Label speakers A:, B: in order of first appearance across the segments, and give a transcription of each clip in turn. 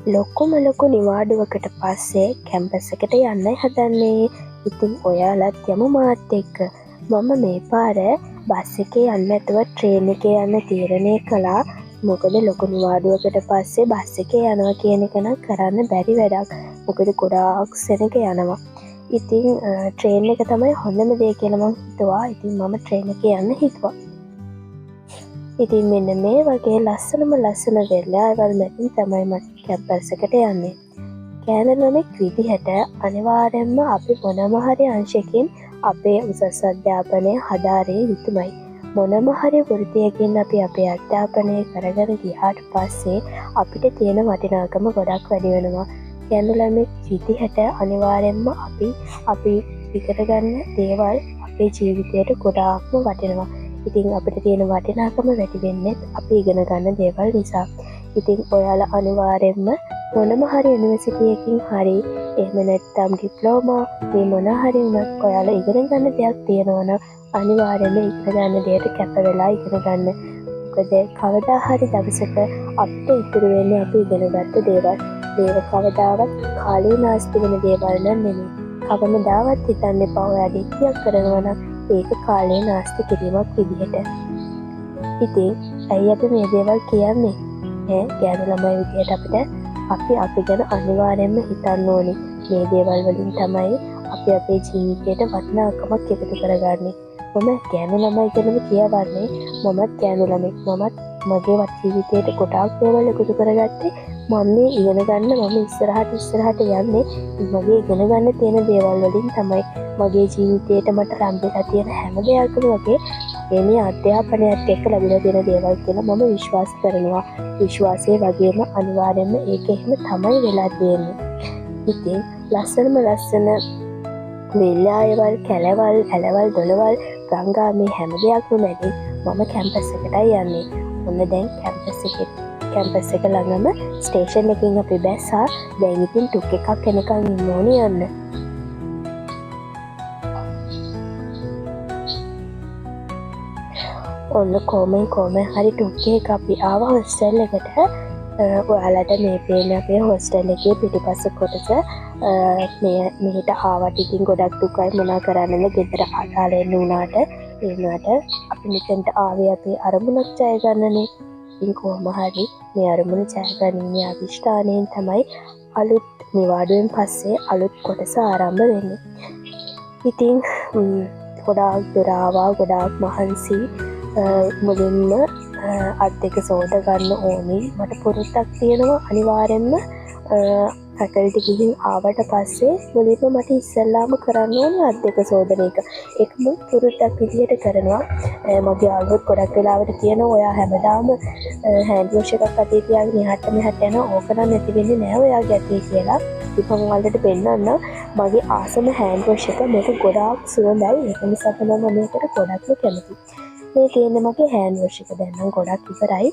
A: ලොක්කොම නිවාඩුවකට පස්සේ කැම්පස් එකට යන්නයි හදන්නේ. ඉතින් ඔයාලත් යමු මාත් එක්ක. මම මේ පාර බස් එකේ යන්න නැතුව ට්‍රේන් එකේ යන්න තීරණය කළා. මොකද ලොකු නිවාඩුවකට පස්සේ බස් එකේ යනවා කියන එක නම් කරන්න බැරි වැඩක්. මොකද ගොඩාක් සෙනග යනවා. ඉතින් ට්‍රේන් එක තමයි හොඳම දේ කියලා මම හිතුවා. ඉතින් මම ට්‍රේන් එකේ යන්න හිතුවා. ඉතින් මෙන්න මේ වගේ ලස්සන වෙලාවල් මැදින් තමයි මට කැම්පස් එකට යන්නේ. කෑන ළමෙක් විදිහට අනිවාර්යෙන්ම අපි මොනම හරි අංශකින් අපේ උසස් අධ්‍යාපනය හදාරේ යුතුමයි. මොනම හරි වෘත්තියකින් අපි අපේ අධ්‍යාපනය කරගෙන ගියාට පස්සේ අපිට තියෙන වටිනාකම ගොඩක් වැඩි වෙනවා. කෑන ළමෙක් විදිහට අනිවාර්යෙන්ම අපි ඉගෙන ගන්න දේවල් අපේ ජීවිතයට ගොඩාක්ම වටිනවා. ඉතින් අපිට තියෙන වටිනාකම වැඩි වෙන්නේ අපි ඉගෙන ගන්න දේවල් නිසා. ඉතින් ඔයාලා අනිවාර්යෙන්ම මොනම හරි යුනිවර්සිටියකින් හරි එහෙම නැත්නම් ඩිප්ලෝමා මේ මොන හරි වුණත් ඔයාලා ඉගෙන ගන්න දෙයක් තියෙනවා නම් අනිවාර්යෙන්ම ඉගෙන ගන්න දෙයට කැප වෙලා ඉගෙන ගන්න. මොකද කවදා හරි දවසක අපිට ඉතුරු වෙන්නේ අපි ඉගෙනගත්ත දේවල්. මේව කවදාවත් කාලේ නාස්ති වෙන දේවල් නෙමෙයි. කවමදාවත් හිතන්න එපා ඔයා දෙයක් කරනවා නම් ඒක කාලේ නාස්ති කිරීමක් විදිහට. ඉතින් ඇයි අපි මේ දේවල් කියන්නේ? ගෑනු ළමයි විදිහට අපි ගැන අනිවාර්යෙන්ම හිතන්න ඕනේ. මේ දේවල් වලින් තමයි අපි අපේ ජීවිතයට වටිනාකමක් එකතු කරගන්නේ. මම ගෑනු ළමයි ගැනම කියවන්නේ. මමත් ගෑනු ළමෙක්. මමත් මගේ ජීවිතයට ගොඩාක් දේවල් එකතු කරගත්තේ මම මේ ඉගෙන ගන්න මම ඉස්සරහට යන්නේ මගේ ඉගෙන ගන්න තියෙන දේවල් වලින් තමයි. මගේ ජීවිතේට මට ලැබෙලා තියෙන හැම දෙයක්ම වගේ මේ අධ්‍යාපනයත් එක්ක ලැබිලා තියෙන දේවල් කියලා මම විශ්වාස කරනවා. විශ්වාසයේ වගේම අනිවාර්යෙන්ම ඒක එහෙම තමයි වෙලා තියෙන්නේ. ඉතින් ලස්සන වෙලාවල් කැලවල් ඇලවල් දොළවල් ගංගා මේ හැම දෙයක්ම මැදින් මම කැම්පස් එකටයි යන්නේ. ඔන්න දැන් කැම්පස් එක ළඟම ස්ටේෂන් එකකින් අපි බැස්සා. දැන් ඉතින් ටුක් එකක් එනකන් ඉන්න ඕනේ යන්න. ඔන්න කොහොම හරි ටුක් එකක් අපි ආව හොස්ටල් එකට. ඔයාලට මේ පේන අපේ හොස්ටල් එකේ පිටිපස්ස කොටස මෙහෙට ආවට ඉතින් ගොඩක් දුකයි මොනා කරන්නද ගෙදර අදාළ එන්න උනාට අපි මෙතෙන්ට ආවේ අපේ අරමුණක් ජය ගන්නනේ. ඉතින් කොහොම හරි මේ අරමුණ ජය ගැනීමේ අදිෂ්ඨානයෙන් තමයි අලුත් නිවාඩුවෙන් පස්සේ අලුත් කොටස ආරම්භ වෙන්නේ. ඉතින් ගොඩාක් දුර ආවා ගොඩාක් මහන්සි. මුලින්ම අත් දෙක සෝද ගන්න ඕනේ. මට පුරුද්දක් තියෙනවා අනිවාර්යෙන්ම ෆැකල්ටි ගිහින් ආවට පස්සේ මුලින්ම මට ඉස්සෙල්ලාම කරන්න ඕනේ අත් දෙක සෝදන එක. ඒක මම පුරුද්දක් විදියට කරනවා. මගේ යාළුවෝ ගොඩක් වෙලාවට කියනවා ඔයා හැමදාම හෑන්ඩ් වොෂ් එකක් අතේ තියාගෙන එහාට මෙහාට යනවා. ඕක නම් නැති වෙන්නේ නැහැ ඔයාගේ අතේ කියලා. ඉතින් මම ඔයාලට පෙන්නන්න මගේ ආසම හෑන්ඩ් වොෂ් එක මේක ගොඩාක් සුවඳයි. ඒක නිසා තමයි මම මේකට ගොඩක්ම කැමති. මේ තියෙන මගේ හෑන්ඩ් වොෂ් එක දැන් නම් ගොඩක් ඉවරයි.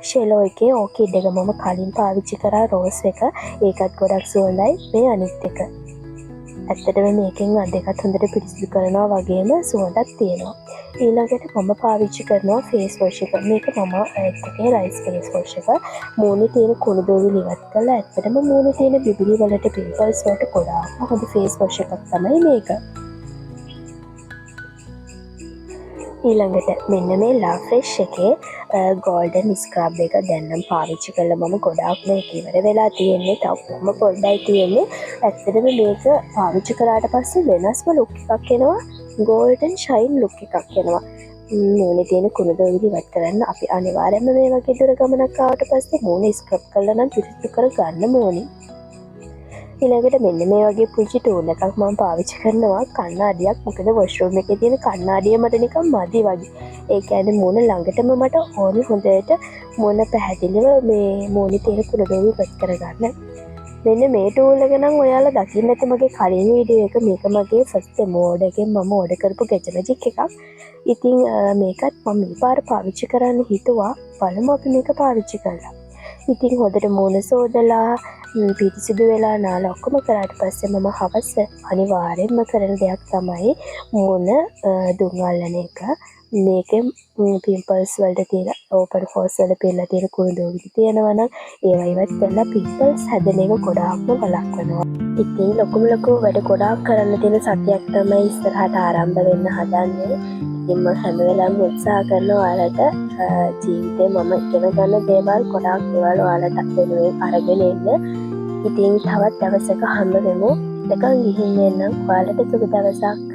A: ෂෙලෝ එකේ ඕකිඩ් එක මම කලින් පාවිච්චි කරා රෝස් එක. ඒකත් ගොඩක් සුවඳයි. මේ අනිත් එක. ඇත්තටම මේකෙන් අත් දෙකත් හොඳට පිරිසිදු කරනවා වගේම සුවඳක් තියෙනවා. ඊළඟට මම පාවිච්චි කරනවා ෆේස් වොෂ් එක. මේක මම එකේ රයිස් ෆේස් වොෂ් එක. මූණේ තියෙන කුණු දෝවිලි ඉවත් කරලා ඇත්තටම මූණේ තියෙන බිබිලි වලට පිම්පල්ස් වලට ගොඩාක් හොඳ ෆේස් වොෂ් එකක් තමයි මේක. ඊළඟට මෙන්න මේ ලා ෆ්‍රෙෂ් එකේ ගෝල්ඩන් ස්ක්‍රබ් එක දැන් නම් පාවිච්චි කළා මම ගොඩාක් මේක ඉවර වෙලා තියෙන්නේ. තවම පොඩ්ඩයි තියෙන්නේ. ඇත්තටම මේක පාවිච්චි කරාට පස්සේ වෙනස්ම ලුක් එකක් එනවා. ගෝල්ඩන් ෂයින් ලුක් එකක් එනවා. මූණේ තියෙන කුණු දොවිලි ඉවත් කරන්න අපි අනිවාර්යයෙන්ම මේ වගේ දුර ගමනක් ආවට පස්සේ මූණ ස්ක්‍රබ් කරලා නම් පිරිසිදු කර ගන්න ඕනේ. ඊළඟට මෙන්න මේ වගේ පුංචි ටූල් එකක් මම පාවිච්චි කරනවා කණ්ණාඩියක්. මොකද වොෂ්රූම් එකේ තියෙන කණ්ණාඩිය මට නිකන් මදි වගේ. ඒ කියන්නේ මූණ ළඟටම මට ඕනේ හොඳට මූණ පැහැදිලිව මේ මූණේ තියෙන කුණු දොවිලි ඉවත් කරගන්න. මෙන්න මේ ටූල් එක නම් ඔයාලා දකින්න ඇති මගේ කලින් වීඩියෝ එක. මේක මගේ ෆස්ට් මෝඩ් එකෙන් මම ඕඩර් කරපු ගැජමැජික් එකක්. ඉතින් මේකත් මම මේ පාර පාවිච්චි කරන්න හිතුවා. බලමු අපි මේක පාවිච්චි කරලා. ඉතින් හොඳට මූණ සෝදලා පිරිසිදු වෙලා නාලා ඔක්කොම කරාට පස්සේ මම හවස අනිවාර්යෙන්ම කරන දෙයක් තමයි මූණ දුම් අල්ලන එක. මේකෙන් පිම්පල්ස් වලට තියෙන ඕපන් පෝස් වල පෙරලා තියෙන කුණු දූවිලි තියෙනවා නම් ඒවා ඉවත් කරලා පිම්පල්ස් හැදෙන එක ගොඩාක්ම වළක්වනවා. ඉතින් ලොකු වැඩ ගොඩාක් කරන්න තියෙන සතියක් තමයි ඉස්සරහට ආරම්භ වෙන්න හදන්නේ. ඉතින් මම හැම වෙලාවෙම උත්සාහ කරනවා ඔයාලට ජීවිතේ මම ඉගෙන ගන්න දේවල් ගොඩාක් දේවල් ඔයාලට වෙනුවෙන් අරගෙන එන්න. ඉතින් තවත් දවසක හම්බ වෙමු. එතකන් ගිහින් එන්නම්. ඔයාලට සුබ දවසක්.